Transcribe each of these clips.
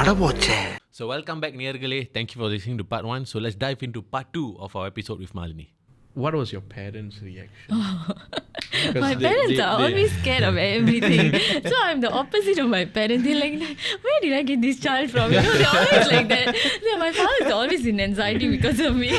So welcome back, Niyargale. Thank you for listening to part 1. So let's dive into part 2 of our episode with Malini. What was your parents' reaction? My parents are always scared of everything. So I'm the opposite of my parents. They're like, where did I get this child from? You know, they're always like that. My father is always in anxiety because of me.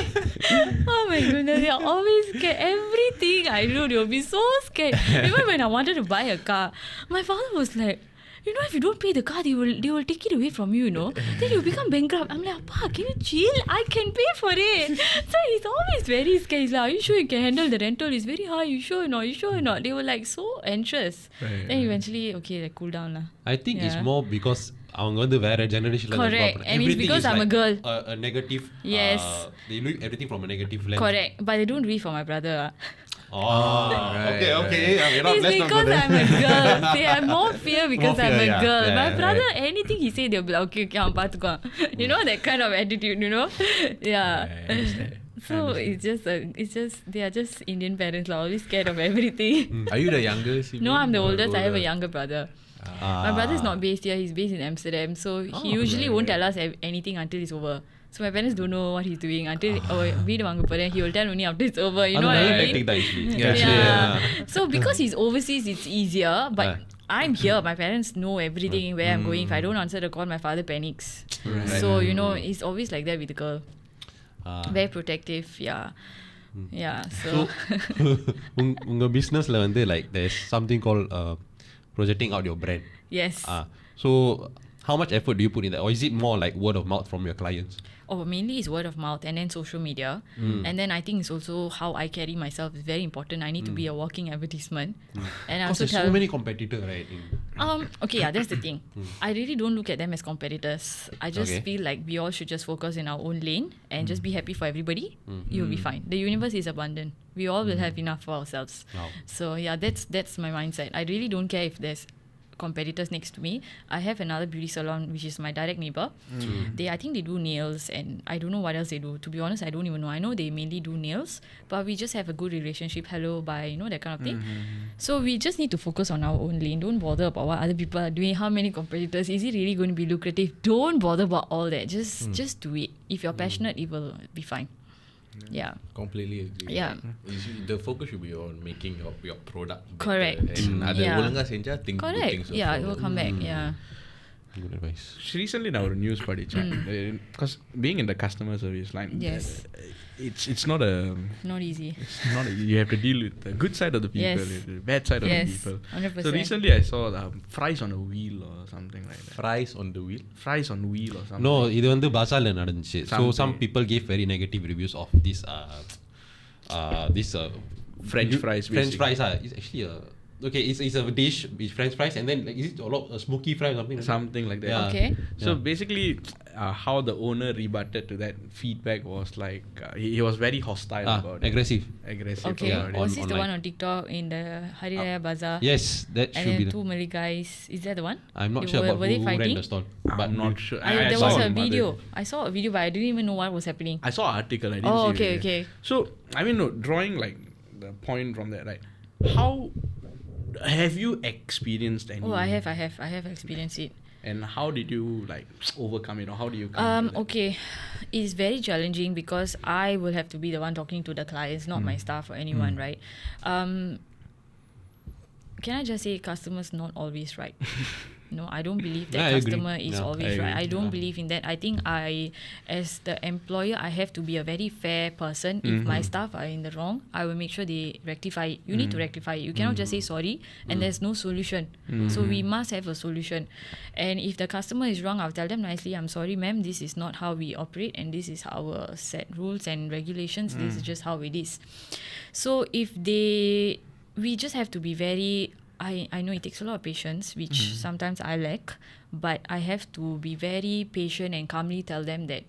Oh my goodness, they're always scared. Everything I do, they'll be so scared. Even when I wanted to buy a car, my father was like, you know, if you don't pay the car, they will take it away from you, you know. Then you become bankrupt. I'm like, Appa, can you chill? I can pay for it. So he's always very scared. He's like, are you sure you can handle the rental? It's very high. You sure or not? You sure or not? They were like so anxious. Then eventually, okay, like cool down lah. I think it's more because அவங்க வந்து வேற ஜெனரேஷன்ல Correct. And it's because I'm a girl. A negative. Yes. They look everything from a negative lens. Correct. But they don't read for my brother. Okay. It's because I'm a girl. They have more fear because I'm a girl. My brother, anything he say, they'll be like, okay, I'm பார்த்துக்குவான். You know, that kind of attitude, you know? Yeah. So it's just they are just Indian parents, always scared of everything. Are you the younger sibling? No, I'm the oldest. I have a younger brother. My brother is not based here. He's based in Amsterdam. So he usually won't tell us anything until it's over. So my parents don't know what he's doing until வீடு வாங்க போறேன். He will tell only after it's over. You know what I mean? Yeah. So because he's overseas, it's easier. But I'm here. My parents know everything where I'm going. If I don't answer the call, my father panics. So you know, it's always like that with the girl. Very protective. Yeah. So உங்க businessல வந்து like there's something called projecting out your brand. yes. So how much effort do you put in that, or is it more like word of mouth from your clients? Mainly it's word of mouth and then social media. And then I think it's also how I carry myself is very important. I need to be a walking advertisement. And I also There's so many competitors, right? Okay, yeah, that's the thing. I really don't look at them as competitors. I just feel like we all should just focus in our own lane and just be happy for everybody. You'll be fine. The universe is abundant. We all will have enough for ourselves. Wow. So yeah, that's my mindset. I really don't care if there's competitors next to me. I have another beauty salon which is my direct neighbor. I think they do nails and I don't know what else they do. To be honest, I don't even know. I know they mainly do nails, but we just have a good relationship. Hello, bye, you know, that kind of thing. So we just need to focus on our own lane. Don't bother about what other people are doing, how many competitors, is it really going to be lucrative? Don't bother about all that. Just do it. If you're passionate, it will be fine. Yeah. Completely agree. Yeah. The focus should be on making your product better. Correct. And அதை ஒழுங்கா செஞ்சா good Correct. things will Yeah, it follow. will come back. Yeah. Good advice. Recently, now news படிச்சேன். Because being in the customer service line, Yes. It's not Not easy. you have to deal with the good side of the people, Yes. the bad side of the Yes, people. 100%. So recently, I saw fries on a wheel or something like that. Fries on the wheel. Fries on wheel or something. No, இது வந்து பசார்ல நடந்துச்சு. So Something. some people gave very negative reviews of this French fries. French basically. fries it's actually it's a dish with French fries and then like is it a smoky fry or something? Something like that. Yeah. Okay. So basically, how the owner rebutted to that feedback was like he was very hostile about it. Aggressive. Okay. Yeah, Was this the online. one on TikTok in the Hari Raya Bazaar? Yes, that And should be then two Malay guys. Is that the one? I'm not They sure were- about were they who ran fighting? the stall. But I'm not sure. There saw was a him, video. I saw a video, but I didn't even know what was happening. I saw an article. I didn't Oh, see okay, the video. okay. So I mean, no, drawing like the point from that, right? How have you experienced any? Oh, I have experienced it. And how did you like overcome it, or how do you come to that? Okay, it's very challenging because I will have to be the one talking to the clients, not my staff or anyone, right? Can I just say customers not always right? No, I don't believe that Yeah, I agree. customer is Yeah, always I right. agree. I don't believe in that. I think as the employer, I have to be a very fair person. If my staff are in the wrong, I will make sure they rectify it. You need to rectify it. You cannot just say sorry and there's no solution. So we must have a solution. And if the customer is wrong, I'll tell them nicely, I'm sorry ma'am, this is not how we operate and this is our set rules and regulations. This is just how it is. So we just have to be very, I know it takes a lot of patience, which sometimes I lack, but I have to be very patient and calmly tell them that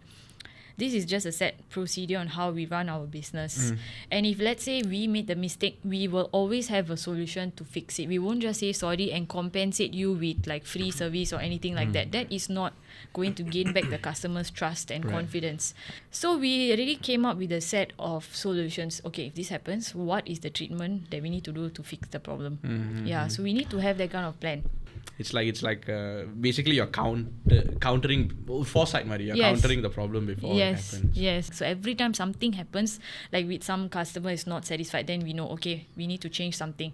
this is just a set procedure on how we run our business. And if let's say we made the mistake, we will always have a solution to fix it. We won't just say sorry and compensate you with like free service or anything like that. That is not going to gain back the customer's trust and confidence. So we already came up with a set of solutions. Okay, if this happens, what is the treatment that we need to do to fix the problem? Yeah, so we need to have that kind of plan. It's like basically you're countering foresight, Maria. You're Yes. countering the problem before it happens. Yes. So every time something happens, like with some customer is not satisfied, then we know, okay, we need to change something.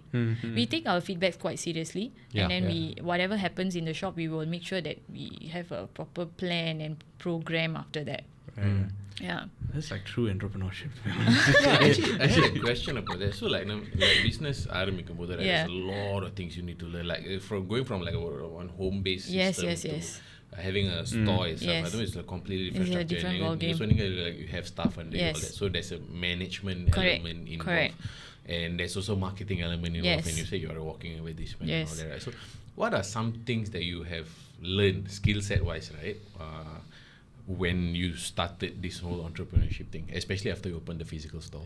We take our feedbacks quite seriously, Yeah. and then we whatever happens in the shop, we will make sure that we have a proper plan and program after that. Right. Yeah. That's like true entrepreneurship. Actually, I had a question about that. So like business ஆரம்பிக்கும் போது, right, Yeah. there's a lot of things you need to learn. Like from going from like one home-based Yes, system yes, to yes. having a store itself. Yes. I know it's a completely different It's a structure. different and ballgame. so like you have staff under you, all Yes. that. So there's a management Correct. element involved. Correct. And there's also marketing element involved. Yes. And you say you're walking away this man and Yes. all that, right? So what are some things that you have learned skill set wise, right? When you started this whole entrepreneurship thing, especially after you opened the physical store?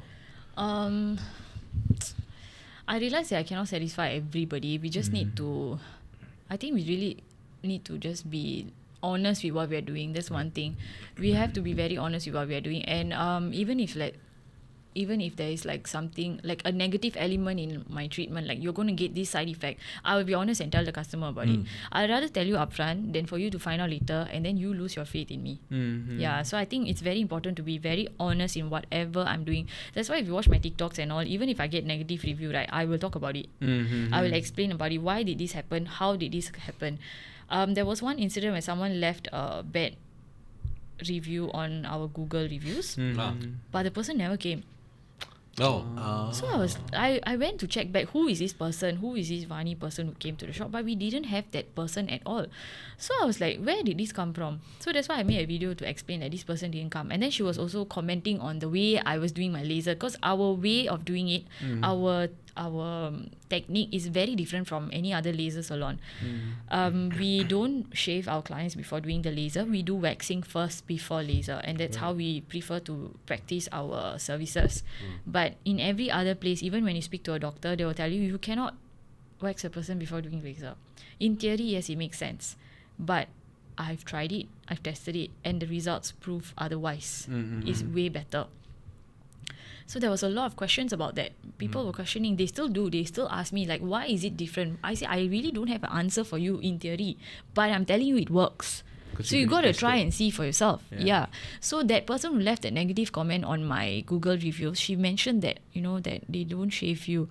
I realize that I cannot satisfy everybody. We just need to, I think we really need to just be honest with what we are doing. That's one thing. We have to be very honest with what we are doing. And even if there is like something, like a negative element in my treatment, like you're going to get this side effect, I will be honest and tell the customer about it. I'd rather tell you upfront than for you to find out later and then you lose your faith in me. Yeah, so I think it's very important to be very honest in whatever I'm doing. That's why if you watch my TikToks and all, even if I get negative review, right, I will talk about it. I will explain about it. Why did this happen? How did this happen? There was one incident where someone left a bad review on our Google reviews, but the person never came. So I went to check back, who is this person, who is this Vani person who came to the shop, but we didn't have that person at all. So I was like, where did this come from? So that's why I made a video to explain that this person didn't come. And then she was also commenting on the way I was doing my laser, because our way of doing it, our technique is very different from any other laser salon. We don't shave our clients before doing the laser. We do waxing first before laser, and that's how we prefer to practice our services. But in every other place, even when you speak to a doctor, they will tell you cannot wax a person before doing laser. In theory, yes, it makes sense, but I've tried it, I've tested it, and the results prove otherwise. It's way better. So there was a lot of questions about that. People were questioning. They still do. They still ask me, like, why is it different? I say, I really don't have an answer for you in theory, but I'm telling you it works. So you got to try and see for yourself. Yeah. So that person who left that negative comment on my Google reviews, she mentioned that, that they don't shave you.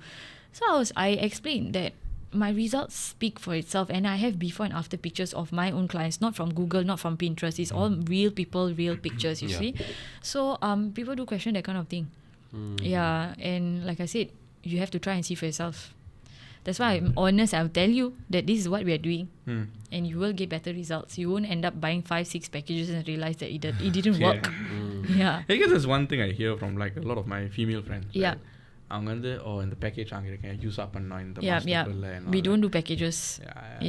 So I explained that my results speak for itself, and I have before and after pictures of my own clients, not from Google, not from Pinterest. It's all real people, real pictures, you see. So people do question that kind of thing. Yeah, and like I said, you have to try and see for yourself. That's why I'm honest. I'll tell you that this is what we are doing, and you will get better results. You won't end up buying 5-6 packages and realize that it didn't work. Yeah. I guess that's one thing I hear from like a lot of my female friends. Yeah. அவங்க வந்து இந்த package வாங்கிருக்கேன் use அப் பண்ணோம் இந்த Yeah. மாசத்துக்குள்ள We don't do packages.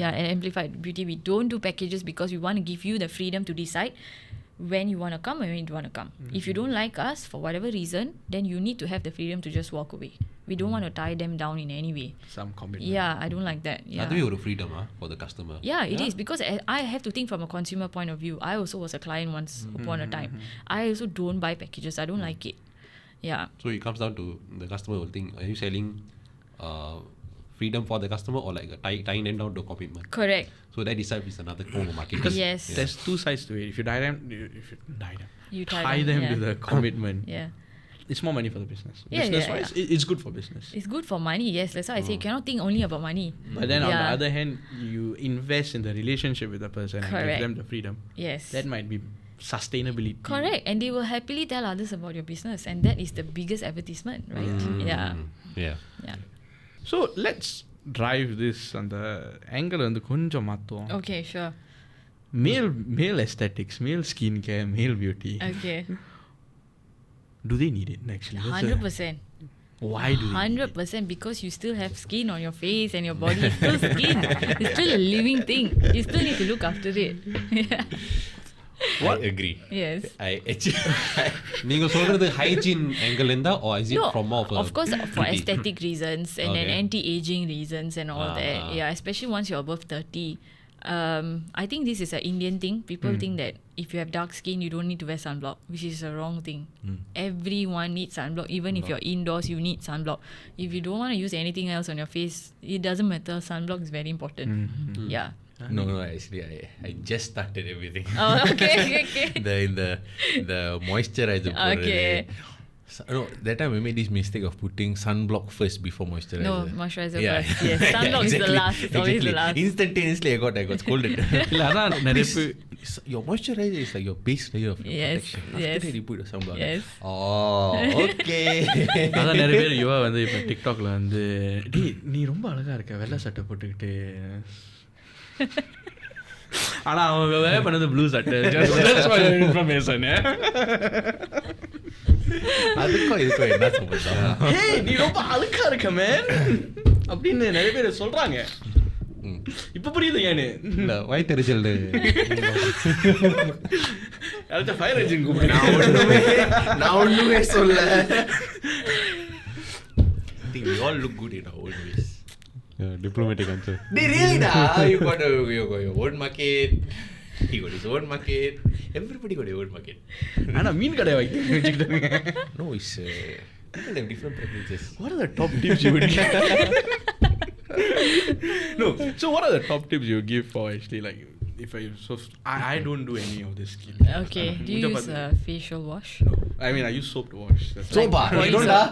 Yeah. And M-Plified Beauty, we don't do packages because we want to give you the freedom to decide when you want to come and when you want to come. If you don't like us for whatever reason, then you need to have the freedom to just walk away. We don't want to tie them down in any way. Some commitment. Yeah, I don't like that. Yeah. அதுவே ஒரு freedom for the customer. Yeah, it is, because I have to think from a consumer point of view. I also was a client once upon a time. I also don't buy packages. I don't like it. Yeah. So it comes down to the customer will think, are you selling freedom for the customer or like tying them down to a commitment? Correct. So that itself is another form of marketing. Because yes. There's two sides to it. If you You tie them to the commitment, Yeah. it's more money for the business. Yeah, Business-wise, it's good for business. It's good for money, yes. That's why I say you cannot think only about money. But then on the Yeah. other hand, you invest in the relationship with the person and Correct. give them the freedom. Yes. That might be sustainability. Correct. And they will happily tell others about your business, and that is the biggest advertisement, right? Yeah. Yeah. Yeah. So let's drive this on the angle and the konjam mattuvom. Okay, sure. Male aesthetics, male skincare, male beauty. Okay. Do they need it actually? 100%. Why do they need it? 100%, because you still have skin on your face and your body is still skin. It's still a living thing. You still need to look after it. Yeah. What? I agree. Yes. I actually நீங்க சொல்றது hygiene angle இருந்தா or is it from more of course for beauty? aesthetic reasons and then Okay. anti-aging reasons and all that. Yeah, especially once you're above 30. I think this is an Indian thing. People think that if you have dark skin, you don't need to wear sunblock, which is a wrong thing. Everyone needs sunblock. Even if you're indoors, you need sunblock. If you don't want to use anything else on your face, it doesn't matter. Sunblock is very important. Yeah. No, actually, I just started everything. Oh, okay. the moisturizer. Okay. No, that time we made this mistake of putting sunblock first before moisturizer. No, moisturizer Yeah. first. Yes, sunblock is the last. It's always the last. Instantaneously, I got scolded. Your moisturizer is like your base layer of your Yes, protection. yes. After that, you put the sunblock. Yes. Oh, okay. அதான் நிறைய பேர் யுவா வந்து இப்போ டிக்டாக்ல வந்து டேய் நீ ரொம்ப அழகா இருக்க வெள்ளை சட்டை போட்டுக்கிட்டு ஆனா அவன் வேற பண்ணது ப்ளூ சட்டை இன்ஃபர்மேஷன் அதுக்கும் இதுக்கும் என்ன சம்பந்தம்? ஹேய் நீ ரொம்ப அழகா இருக்க மேன் அப்படின்னு நிறைய பேர் சொல்றாங்க. இப்ப புரியுது ஏன்னு இல்ல வயிற்றுச்சல் அடுத்த ஃபயர் என்ஜின் கூப்பிடு. நான் ஒண்ணுமே சொல்ல. I think we all look good in our own ways. Diplomatic answer. They really da. You got your own market. He got his own market. Everybody got their own market. ஆனா மீன் கடை வச்சுக்கிட்டாங்க. No, it's people have different preferences. What are the top tips you would give? No, so what are the top tips you would give for actually like if I don't do any of this skill. Okay. Do you use a facial wash? No, I mean I use soap to wash. That's So like bad. body Don't soap.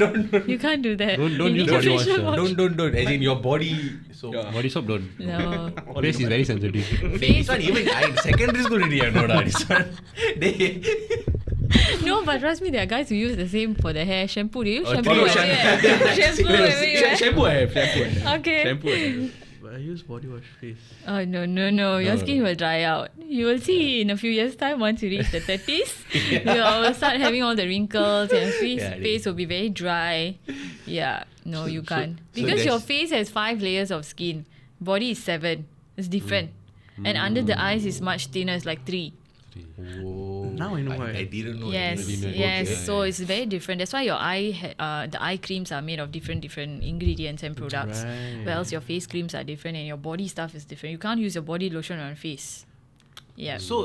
don't. You can't do that. Don't You use need a body wash, facial Don't. As in your body. So Yeah. Body soap don't. No. Face is very sensitive. this one even I secondary school already I know that this one. They No, but trust me, there are guys who use the same for the hair. Shampoo. Do you use Oh, shampoo? body everywhere? wash. Shampoo everywhere. shampoo I have. Okay. Shampoo I have. But I use body wash face. Oh no! Your skin will dry out. You will see in a few years' time. Once you reach the 30s, you will start having all the wrinkles, and face will be very dry. Yeah, no, you can't because your face has 5 layers of skin. Body is 7. It's different, and under the eyes is much thinner. It's like 3. Now I know why. I didn't know. Yes. Okay. So it's very different. That's why your the eye creams are made of different ingredients and products. right. Whereas your face creams are different and your body stuff is different. You can't use your body lotion on your face. Yeah. So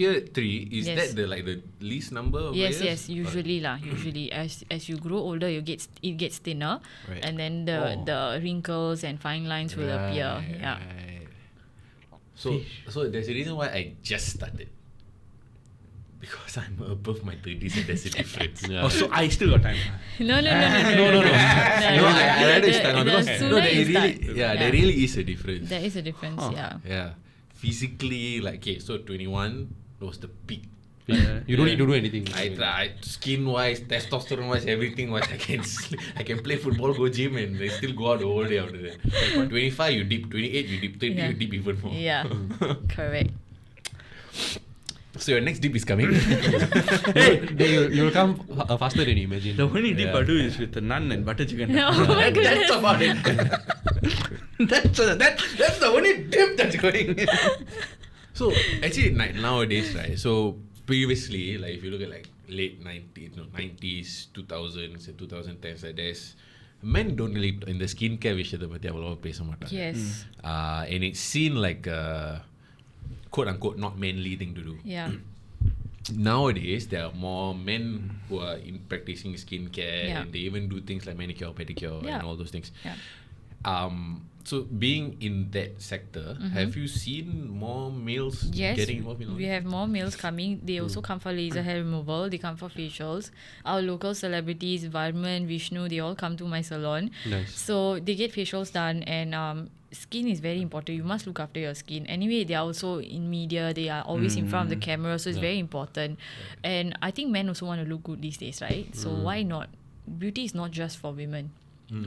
here 3 is Yes. that the least number of Yes, layers? usually as you grow older it gets thinner, Right. and then the wrinkles and fine lines will appear. Yeah. Right. So there's a reason why I just started. Because I'm above my 30s and there's a difference. Yeah. Oh, so I still got time. No. No, I rather start now because sooner you start. there really is a difference. There is a difference. Yeah. Yeah. Physically, like, okay, so 21 was the peak. You don't need to do anything. I tried skin wise, testosterone wise, everything wise. I can play football, go gym, and they still go out the whole day after that. 25, you dip. 28, you dip. 30, you dip even more. Yeah. Correct. So your next dip is coming. You'll come faster than you imagine. The only dip I do is with the naan and butter chicken. Oh my goodness. That's about it. That's the only dip that's going. So actually, nowadays, right? So previously, like if you look at like late 90s, 2000s, and 2010s, like there's men don't really in the skincare விஷயத்தை பத்தி அவ்வளவா பேச மாட்டாங்க. Yes. And it's seen like a quote unquote not manly thing to do. Yeah. Nowadays, there are more men who are practicing skincare, Yeah. and they even do things like manicure, pedicure, Yeah. and all those things. Yeah. So being in that sector, have you seen more males Yes, getting involved in all we this? have more males coming. They also come for laser hair removal. They come for facials. Our local celebrities, Varman, Vishnu, they all come to my salon. Nice. So they get facials done, and skin is very important. You must look after your skin. Anyway, they are also in media. They are always in front of the camera, so it's very important. And I think men also want to look good these days, right? So why not? Beauty is not just for women.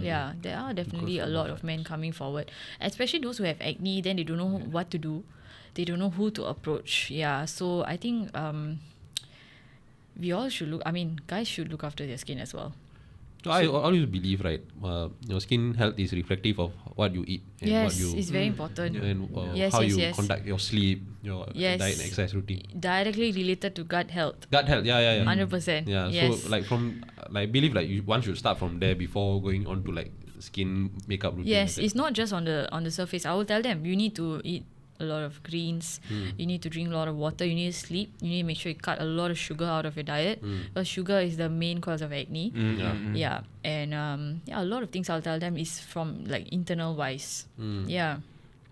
Yeah, there are definitely a lot of men coming forward, especially those who have acne. Then they don't know what to do. They don't know who to approach. Yeah, so I think we all should look. I mean, guys should look after their skin as well. So I always believe, right, your skin health is reflective of what you eat and Yes, what you it's very important. and Yes, how yes, you yes. conduct your sleep, your Yes. diet and exercise routine. Directly related to gut health. Gut health, yeah. 100%. Yeah, Yes. so like from like believe like one should start from there before going on to like skin makeup routine. Yes, like it's not just on the surface. I will tell them you need to eat a lot of greens. You need to drink a lot of water. You need to sleep. You need to make sure you cut a lot of sugar out of your diet because sugar is the main cause of acne. Yeah, and a lot of things I'll tell them is from like internal wise. Yeah.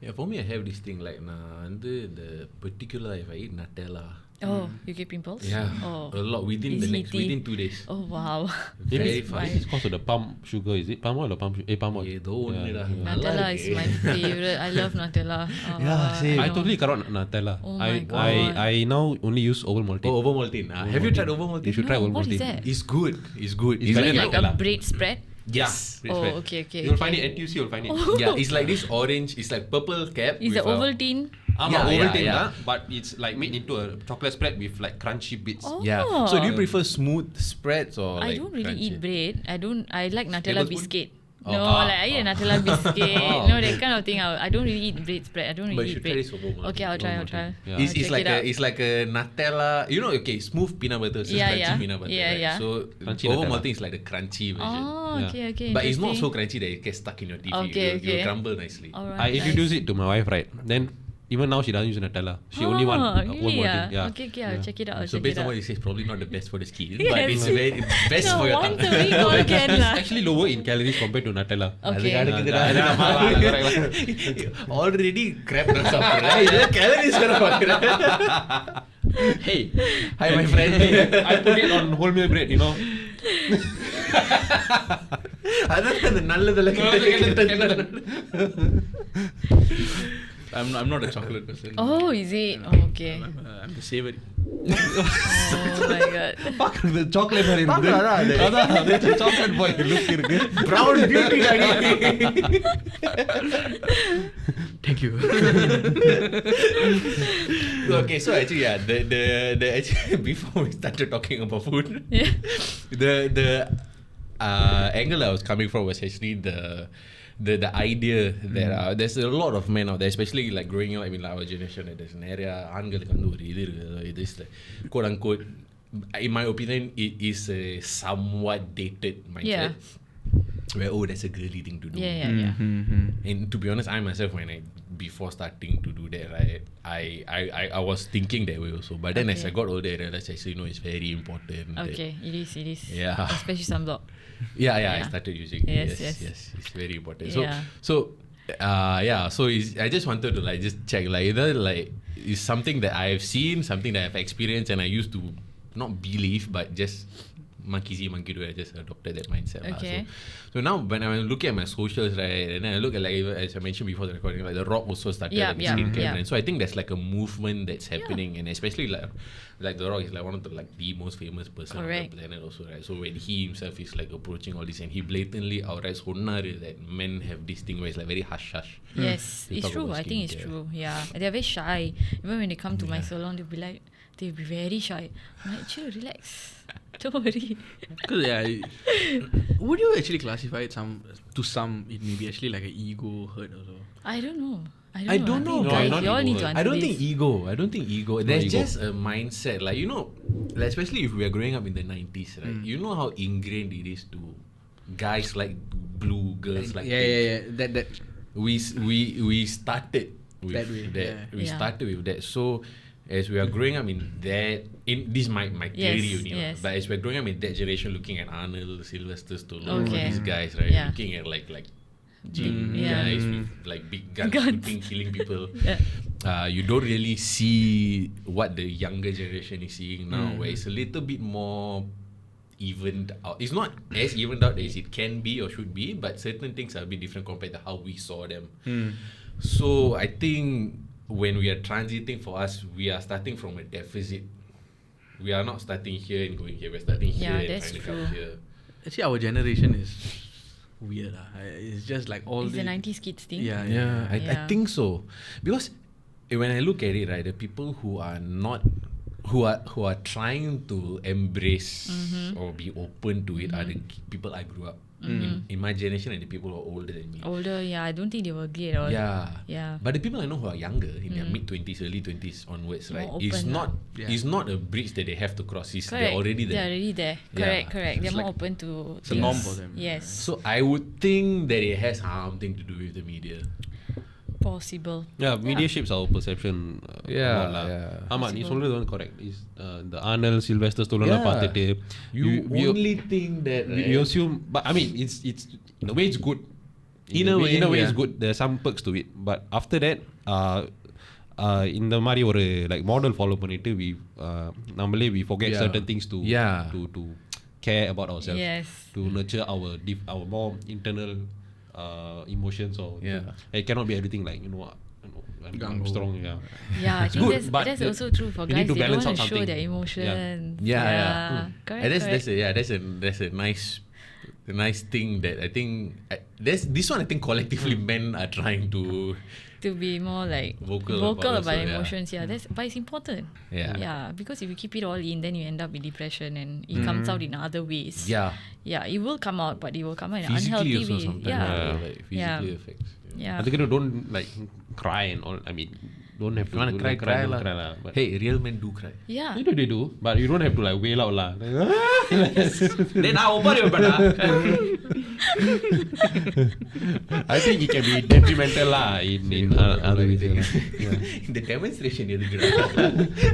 Yeah, for me, I have this thing like the particular if I eat Nutella. Oh, you get pimples? Yeah, Oh. a lot within It's the next heaty. within 2 days. Oh wow. Very That's fast. This is because of the palm sugar, is it? Palm oil or palm sugar? Palm oil. Don't Nutella is my favorite. I love Nutella. Yeah, same. I know. totally cannot Nutella. Oh my God. I now only use Ovaltine. Oh, Ovaltine. Have you tried Ovaltine? You should try No, Ovaltine. what is that? It's good. It's good. It's Is better it than like a Nutella. bread spread? Yes. Oh, okay. You'll find okay. it at NTUC, you'll find it. Yeah, it's like this orange. It's like purple cap. Is with the Ovaltine? Ovaltine, yeah. but it's like made into a chocolate spread with like crunchy bits. Oh. Yeah. So do you prefer smooth spreads or I like don't really crunchy? eat bread. I like Nutella Tablespoon? biscuit. Oh. No, like I eat a Nutella biscuit. No, that kind of thing. I don't really eat bread spread. I don't But really you eat should try bread. this Ovaltine. Okay, I'll try. Yeah. It's, Check it out. it's like a Nutella. You know, okay, smooth peanut butter. So Yeah, crunchy yeah. peanut butter. Yeah, right? yeah. So Crunchy Ovaltine Nutella. is like the crunchy version. Oh, Yeah. okay. But it's not so interesting. crunchy that it gets stuck in your teeth. Okay, It will okay. crumble nicely. Alright, I introduced nice. it to my wife, right? Then even now she doesn't use Nutella. She only wants really? Ovaltine. Yeah. Okay, I'll check it out. I'll So check based it on out. what you say, it's probably not the best for the skin, Yes. but it's very best No, for your once tongue. a week all can It's lah. actually lower in calories compared to Nutella. Okay. Already crap சாப்பிடுறேன் calories வேற பார்க்கிறேன். Hey, Hi my friend. I put it on wholemeal bread, you know. அதான் அந்த நல்லதெல்லாம் கெட்டது. I'm not a chocolate person. Oh, is it? Oh, okay. I'm the savory. Oh my god. The chocolate மாதிரி இருக்குது. அதான் chocolate boy look இருக்கு. Brown beauty Thank you. Okay, so actually yeah, the actually before we started talking about food, Yeah. the angle I was coming from was actually the idea that there's a lot of men out there, especially like growing up in our generation, that there's an area ஆண்களுக்கு வந்து ஒரு இது இருக்குது. It is like, quote unquote, in my opinion, it is a somewhat dated mindset. Where that's a girly thing to do. Yeah. And to be honest, I myself, before starting to do that, right, I was thinking that way also. But then as Okay. I got older, I realized actually no, it's very important. that- Okay, it is. Yeah. Especially sunblock. Yeah, I Yeah. started using it. Yes, Yes, yes. it's very important. Yeah. So I just wanted to like just check like either like is something that I have seen, something that I've experienced, and I used to not believe, but just monkey see, monkey do. I just adopted that mindset. lah. Okay. So now when I look at my socials, right, and then I look at like even as I mentioned before the recording, like The Rock also started Yeah, like yeah, skincare yeah. brand. So I think there's like a movement that's happening, and especially like The Rock is like one of the most famous person on Correct. the planet also, right? So when he himself is like approaching all this, and he blatantly outright சொன்னாரு that men have this thing where it's like very hush hush. Yes, They it's talk true. about I think it's skincare. true. Yeah, they're very shy. Even when they come to my salon, they'll be very shy. I'm like, chill, relax. Don't worry. Because would you actually classify it to some it may be actually like an ego hurt also? I don't know. I don't know. Guys, not you all need ego. to answer I don't this. think ego. There's ego. just a mindset, like like, especially if we are growing up in the 90s, right? You know how ingrained it is to guys like blue, girls like pink. Yeah. That We started with That way, that. yeah. We Yeah. started with that. So as we are growing up in this is my theory Yes, only, yes. but as we're growing up in that generation, looking at Arnold, Sylvester Stallone, all Okay. these guys, right? Yeah. Looking at like gym Yeah. guys with like big guns, Guns. shooting, killing people. Yeah. You don't really see what the younger generation is seeing now, where it's a little bit more evened out. It's not as evened out as it can be or should be, but certain things are a bit different compared to how we saw them. So I think when we are transiting, for us, we are starting from a deficit. We are not starting here and going here. We're starting here Yeah, and that's trying to true. come here. actually our generation is weird. It's just like all It's the 90s kids thing. Yeah. I think so, because when I look at it, right, the people who are not who are trying to embrace or be open to it are the people I grew up in my generation and the people who are older than me. Older, yeah, I don't think they will agree at all. Yeah. But the people I know who are younger, in their mid-20s, early 20s onwards, right? More It's open not Yeah. it's not a bridge that they have to cross. They're Correct. already there. They're already there. Yeah. Correct. It's They're more like- open to It's a norm things. for them. Yes. So I would think that it has something to do with the media. Possible. Yeah, media shapes our perception. Yeah, a lot lah. yeah. ஆமா நீ Possible. சொல்றது வந்து correct. Is the Arnold Sylvester Stallone பார்த்துட்டு You only think that, we right? assume, but I mean it's in a way it's good. In a way yeah. it's good. There's some perks to it. But after that, இந்த மாதிரி ஒரு like model follow பண்ணிட்டு நம்மளே we forget Yeah. certain things to Yeah. to care about ourselves. Yes. To nurture our more internal emotions or Yeah. it cannot be everything like I'm Gung-ho. strong. Yeah. Yeah, I think good, that's, but that's the- also true for you need guys. to They don't balance want out to show something. their emotions. Yeah. Correct. And correct. that's a nice thing that I think this one I think collectively men are trying to To be more like Vocal about about also, yeah. emotions. Yeah, that's but it's important. Yeah. Yeah, because if you keep it all in, then you end up with depression, and it comes out in other ways. yeah Yeah, it will come out, but it will come out in an physically unhealthy also way. sometimes Yeah. like physically affects. Yeah. அதுக்கு don't like cry and all. I mean, don't have If you want to cry don't lah. lah. But Hey, real men do cry. Yeah. they do, but you don't have to like wail out lah. Then I over you, but I think it can be detrimental lah in other ways. Yeah. இந்த demonstration எதுக்குடா?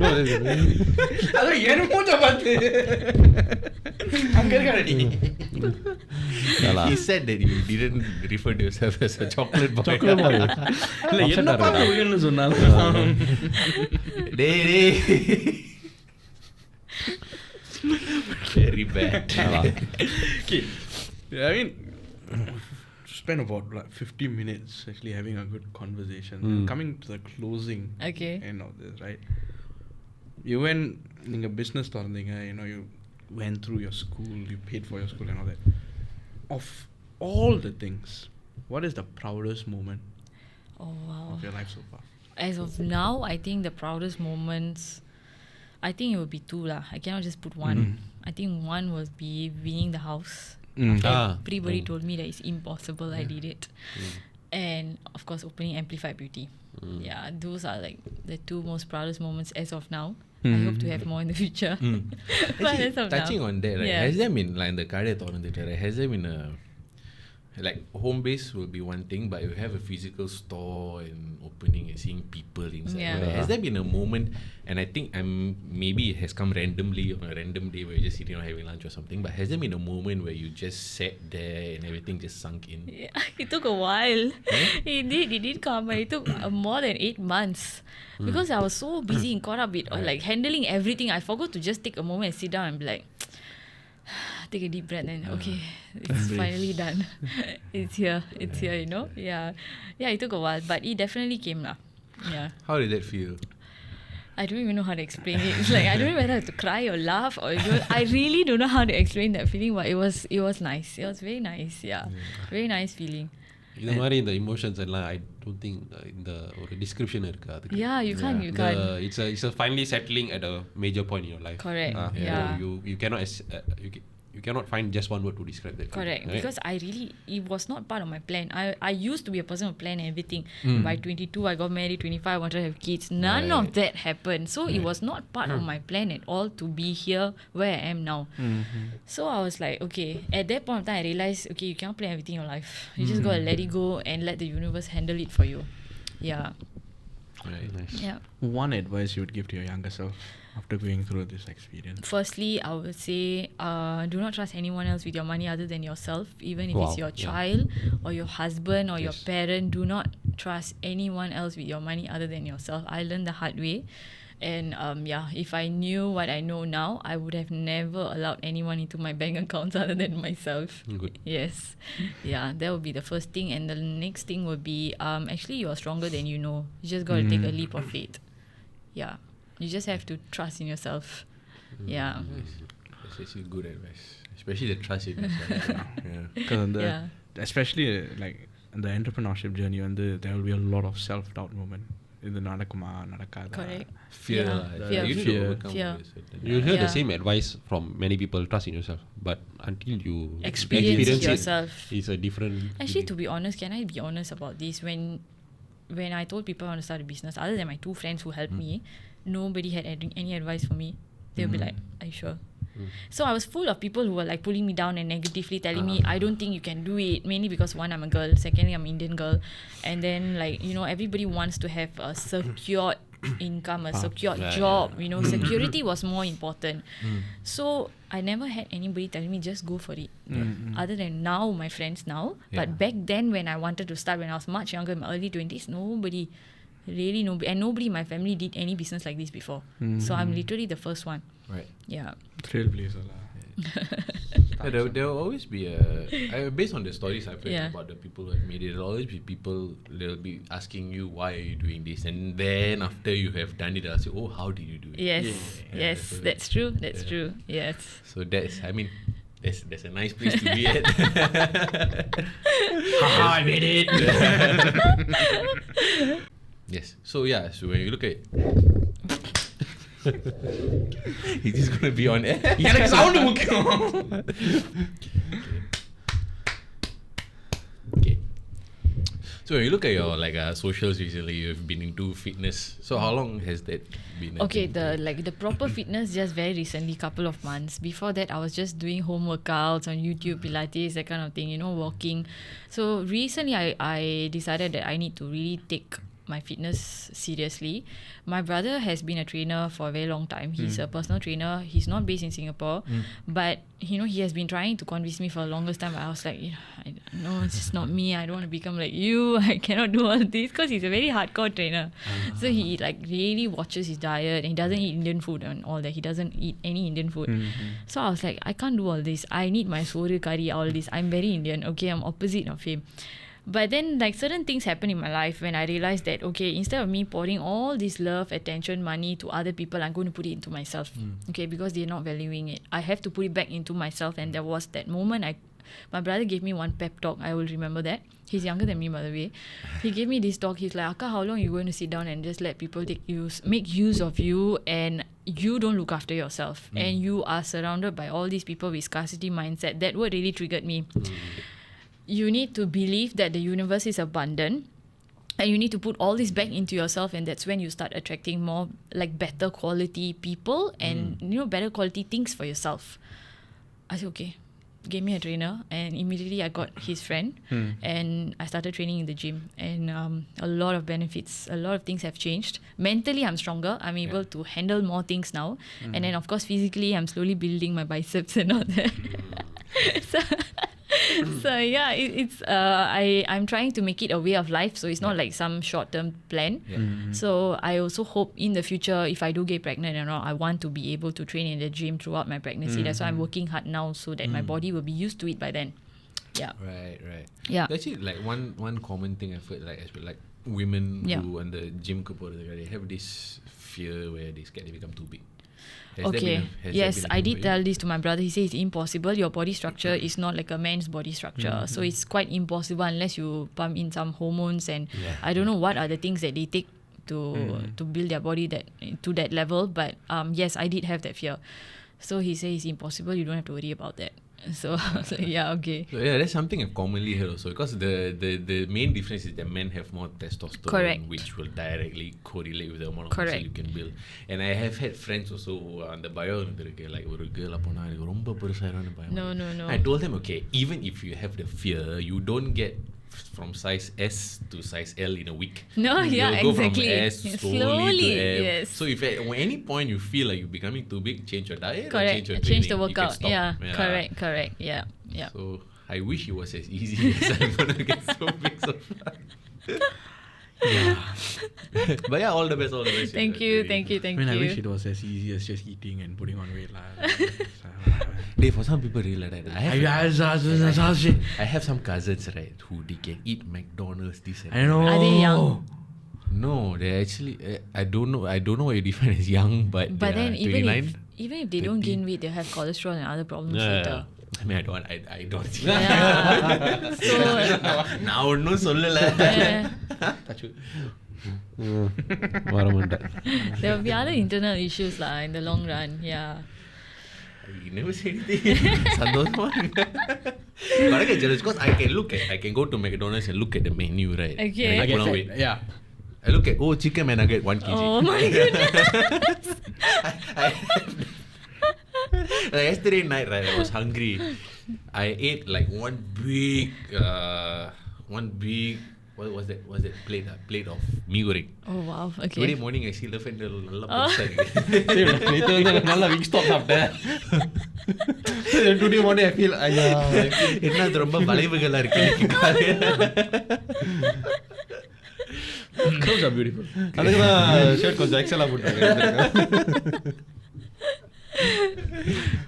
No, that's- அது என் மூஞ்ச பார்த்து அங்க இருக்கானே நீ. yeah lah. He said that you didn't refer to yourself as a chocolate boy. இல்ல என்ன பார்த்து உயர்னு சொன்னாலும் டேய். Very bad. Okay. I mean, spent about like 50 minutes actually having a good conversation. Coming to the closing Okay. end of this, right? You went in a business starting, you went through your school, you paid for your school and all that. Of all the things, what is the proudest moment Oh wow. of your life so far? As of now, I think the proudest moments, I think it would be two lah. I cannot just put one. I think one was be winning the house. Everybody told me that it's impossible. I did it. And of course, opening M-Plified Beauty. Yeah, those are like the two most proudest moments as of now. I hope to have more in the future. But Actually, as of touching now, on that, right? yeah. Has there been like in the career tornado, right? Has there been a like home base will be one thing, but you have a physical store and opening and seeing people inside. Yeah. Right? Has there been a moment? And I think maybe it has come randomly on a random day where you're just sitting or having lunch or something. But has there been a moment where you just sat there and everything just sunk in? Yeah, it took a while. It did come, but it took more than 8 months. Because I was so busy and caught up with like handling everything. I forgot to just take a moment and sit down and be like, take a deep breath and okay, it's finally done. It's here, Yeah, it took a while, but it definitely came lah. Yeah. How did that feel? I don't even know how to explain it. It's like I don't know whether I have to cry or laugh or I really don't know how to explain that feeling, but it was nice. It was very nice. Yeah. Very nice feeling. இந்த மாதிரி இந்த emotions எல்லாம் I don't think இந்த ஒரு description இருக்கு அதுக்கு. Yeah, you can't. It's a finally settling at a major point in your life. Correct. So Yeah. you cannot you cannot find just one word to describe that. Correct. Right? Because it was not part of my plan. I used to be a person who plan everything. By 22, I got married. 25, I wanted to have kids. None of that happened. So it was not part of my plan at all to be here where I am now. So I was like, okay. At that point of time, I realized, okay, you cannot plan everything in your life. You just gotta let it go and let the universe handle it for you. Yeah. Right. Nice. Yeah. One advice you would give to your younger self after going through this experience? Firstly, I would say do not trust anyone else with your money other than yourself. Even if it's Wow, your yeah. child or your husband or your Yes. parent, do not trust anyone else with your money other than yourself. I learned the hard way. And if I knew what I know now, I would have never allowed anyone into my bank accounts other than myself. Good. Yes. Yeah, that would be the first thing. And the next thing would be actually you are stronger than you know. You just got to take a leap of faith. Yeah. You just have to trust in yourself. Yeah. That's actually good advice. Especially the trust in yourself. Yeah. Because Yeah. especially like in the entrepreneurship journey, there will be a lot of self-doubt moment. இது நடக்குமா நடக்காதா. Correct. Fear. Yeah. lah. Fear. You need Fear. to overcome Fear. all this certain- You hear the Yeah. same advice from many people, trust in yourself. But until you Experience it, yourself. it's a different Actually, feeling. to be honest, can I be honest about this? When I told people I want to start a business, other than my 2 friends who helped me, nobody had any advice for me. They'll be like, "Are you sure?" So I was full of people who were like pulling me down and negatively telling me, "I don't think you can do it." Mainly because one, I'm a girl. Secondly, I'm an Indian girl, and then like everybody wants to have a secured income, a secured job. Security was more important. So I never had anybody telling me just go for it. Other than now, my friends now. But back then, when I wanted to start, when I was much younger, in my early 20s, nobody. Really nobody, and nobody in my family did any business like this before. So I'm literally the first one. Right. Yeah. Trailblazer lah. Yeah, there will always be based on the stories I've heard about the people who have made it, there will always be people, they'll be asking you, why are you doing this? And then after you have done it, they'll say, oh, how did you do it? Yes, so that's true. That's true. Yes. So that's, I mean, there's a nice place to be at. Haha, I made it. Yes. So yeah, so when you look at is this gonna be on air? எனக்கு sound முக்கியம். Okay. So when you look at your socials recently, you've been into fitness. So how long has that been? Okay, the proper fitness just very recently, couple of months. Before that, I was just doing home workouts on YouTube, Pilates, that kind of thing, walking. So recently, I decided that I need to really take my fitness seriously. My brother has been a trainer for a very long time. He's a personal trainer. He's not based in Singapore, but he has been trying to convince me for the longest time. I was like, no, it's just not me. I don't want to become like you. I cannot do all this, because he's a very hardcore trainer. So he really watches his diet, and he doesn't eat Indian food and all that. He doesn't eat any Indian food. So I was like, I can't do all this. I need my soru curry, all this. I'm very Indian. Okay, I'm opposite of him. But then certain things happen in my life when I realized that, okay, instead of me pouring all this love, attention, money to other people, I'm going to put it into myself. Okay, because they're not valuing it. I have to put it back into myself. And there was that moment my brother gave me one pep talk. I will remember that. He's younger than me, by the way. He gave me this talk. He's like, Akka, how long are you going to sit down and just let people make use of you, and you don't look after yourself, and you are surrounded by all these people with scarcity mindset? That word really triggered me. You need to believe that the universe is abundant, and you need to put all this back into yourself, and that's when you start attracting more better quality people and better quality things for yourself. I said, okay. Gave me a trainer, and immediately I got his friend, and I started training in the gym, and a lot of benefits, a lot of things have changed. Mentally, I'm stronger. I'm able to handle more things now, and then of course physically, I'm slowly building my biceps and all that. So yeah, it's I'm trying to make it a way of life, so it's not like some short-term plan. So I also hope in the future, if I do get pregnant and all, I want to be able to train in the gym throughout my pregnancy. That's why I'm working hard now, so that my body will be used to it by then. Yeah. Right. Yeah. Actually, one common thing I've heard, women who on the gym they have this fear where they scared they become too big. Yes, I did tell this to my brother. He says it's impossible. Your body structure is not like a man's body structure. So it's quite impossible unless you pump in some hormones, and I don't know what are the things that they take to build their body to that level. But yes, I did have that fear. So he says it's impossible. You don't have to worry about that. So yeah, okay. So yeah, that's something I've commonly heard also, because the main difference is that men have more testosterone, Correct. which will directly correlate with the amount of Correct. muscle you can build. And I have had friends also who are on the bio, like ஒரு girl அப்போனா எனக்கு ரொம்ப பெருசாயிரான பயம். No. I told them, okay, even if you have the fear, you don't get from size S to size L in a week. No, yeah, You'll go exactly. from S slowly to M. Yes. So if at any point you feel like you're becoming too big, change your diet or Correct. change your Change training. the You can workout. stop. Yeah. Correct. Yeah. So I wish it was as easy as I'm gonna get so big so fast. But yeah, all the best. Thank you. I wish it was as easy as just eating and putting on weight lah. Hey, for some people really like that. I have some cousins, right, who they can eat McDonald's this and I know. Are they young? No, they're actually I don't know what you define as young, but then they're 29. even if they don't gain weight, they have cholesterol and other problems later. I mean, I don't see. Yeah. So நான் ஒன்னும் சொல்லல. வரமாட்டேன். There will be other internal issues lah in the long run. Yeah. You never say anything. சந்தோஷமா இருக்கு. But I get jealous because I can go to McDonald's and look at the menu, right? Okay. And I I get cannot fat. wait. Yeah. I look at chicken man nugget 1 kg. Oh my goodness. Like yesterday night, right? I was hungry. I ate like one big what was that? Was that plate of mee goreng. Oh wow. Okay. Today morning I see the fender நல்லா பெருசா இருக்கு. நேத்து வந்து நல்லா wing stop சாப்பிட்டேன். Today morning I feel என்ன அது ரொம்ப வளைவுகளா இருக்கு இன்னைக்கு காலையில. Clothes are beautiful. அதுக்கு தான் ஷர்ட் கொஞ்சம் எக்ஸலா போட்டுருக்கேன்.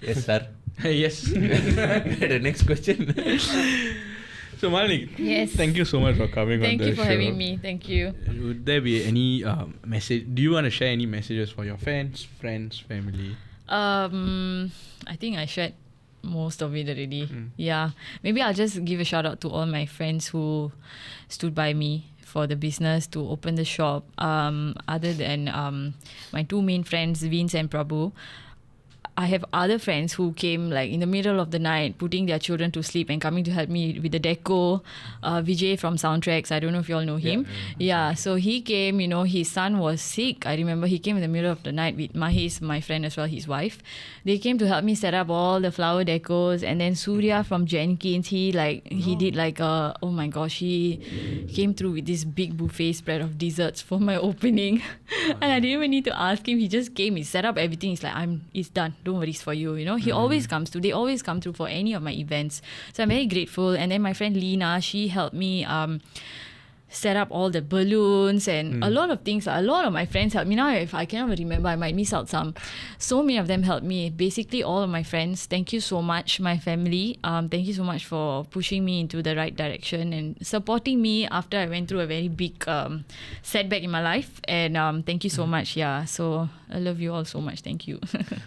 Yes sir. Yes. The next question. So Malini, Yes. thank you so much for coming on Thank the you for show. having me. Thank you. Would there be any message? Do you want to share any messages for your fans, friends, family? I think I shared most of it already. Yeah. Maybe I'll just give a shout out to all my friends who stood by me for the business to open the shop. Other than my two main friends, Vince and Prabhu, I have other friends who came like in the middle of the night, putting their children to sleep and coming to help me with the deco. Vijay from Soundtracks, I don't know if you all know him. Yeah, so he came, you know, his son was sick. I remember he came in the middle of the night with Mahesh, my friend as well, his wife. They came to help me set up all the flower decos. And then Surya from Jenkins, he did like oh my gosh, he came through with this big buffet spread of desserts for my opening. And I didn't even need to ask him. He just came, he set up everything. He's like, it's done. Don't worry, it's for you. You know, he always comes through. They always come through for any of my events. So I'm very grateful. And then my friend Lena, she helped me set up all the balloons and a lot of things. A lot of my friends helped me. Now, if I cannot remember, I might miss out some. So many of them helped me. Basically, all of my friends, thank you so much. My family, thank you so much for pushing me into the right direction and supporting me after I went through a very big setback in my life. And thank you so much. Yeah, so I love you all so much. Thank you.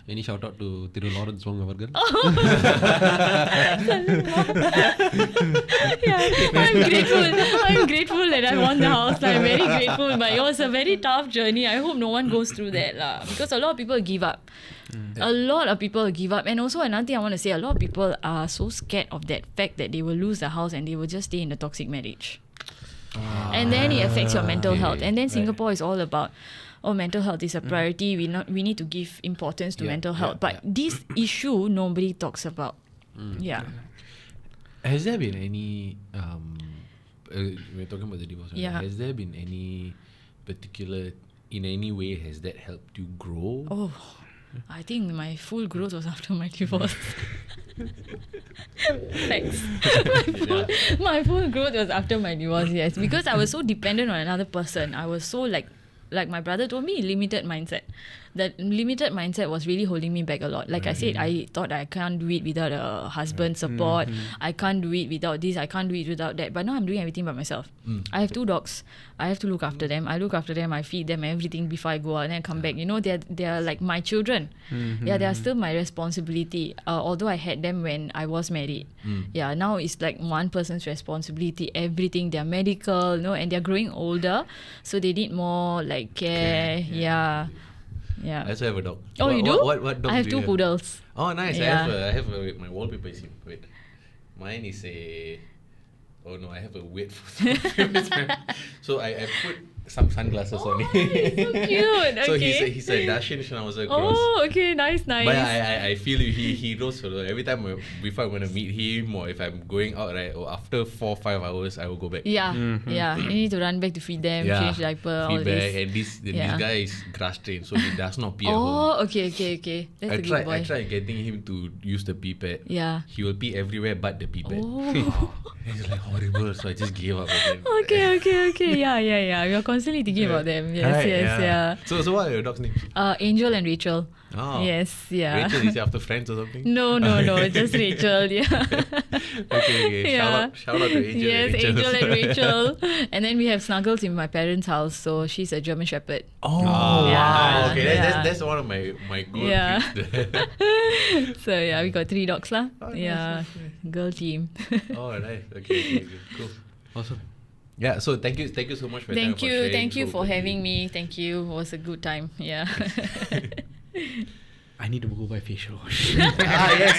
Any shout out to Thiru Lawrence Wong அவர்கள்? Yeah, I'm grateful that I won the house. I'm very grateful, but it was a very tough journey. I hope no one goes through that lah, because a lot of people give up. A lot of people give up. And also another thing I want to say, a lot of people are so scared of that fact that they will lose the house and they will just stay in a toxic marriage. And then it affects your mental health. And then Singapore is all about, mental health is a priority. We need to give importance to mental health. But this issue nobody talks about. Yeah. Has there been any we're talking about the divorce. Yeah. Has there been any particular, in any way, has that helped you grow? Oh, I think my full growth was after my divorce. Thanks. My full growth was after my divorce, yes. Because I was so dependent on another person. I was so like my brother told me, limited mindset. That limited mindset was really holding me back a lot. Like I said, I thought I can't do it without a husband's support. I can't do it without this. I can't do it without that. But now I'm doing everything by myself. I have 2 dogs. I have to look after them. I look after them. I feed them everything before I go out and then I come back. You know, they're like my children. Yeah, they are still my responsibility. Although I had them when I was married. Yeah, now it's like one person's responsibility. Everything. They're medical, you know, and they're growing older, so they need more like care. Yeah. Yeah. I also have a dog. Oh, you do? What dog I have do you 2 poodles. Oh, nice. Yeah. I have my wallpaper is here. Wait. Mine is a... Oh no, I have a weird photo. So I put some sunglasses on him. So cute. So Okay. he's a Dashin Schnauzer cross. Oh, okay. Nice. But I feel he knows every time before I'm going to meet him or if I'm going out, right, or after 4-5 hours I will go back. Yeah. Yeah. You need to run back to feed them, change diaper, all feedback, this. and this guy is grass trained, so he does not pee at home. Oh, okay. That's a good boy. I tried getting him to use the pee pad. Yeah. He will pee everywhere but the pee pad. Oh. It's like horrible, so I just gave up again. Okay. Yeah. We are constantly thinking about them. Yes, Right, yeah. So what are your dogs' names? Angel and Rachel. Oh. Yes, yeah. Rachel, is it after Friends or something? No, just Rachel, yeah. Okay. Yeah. Shout out to Angel Yes, and Rachel. Angel and Rachel. And then we have Snuggles in my parents' house, so she's a German Shepherd. Oh, Yeah. wow. Okay, Yeah. that's one of my good Yeah. picks. So yeah, we got 3 dogs lah. Oh, Yeah, nice. girl team. Oh, nice. Okay, cool. Awesome. Yeah, so thank you so much for your time. Thank you for having me. Thank you. It was a good time. Yeah. I need to go buy facial wash. Yes.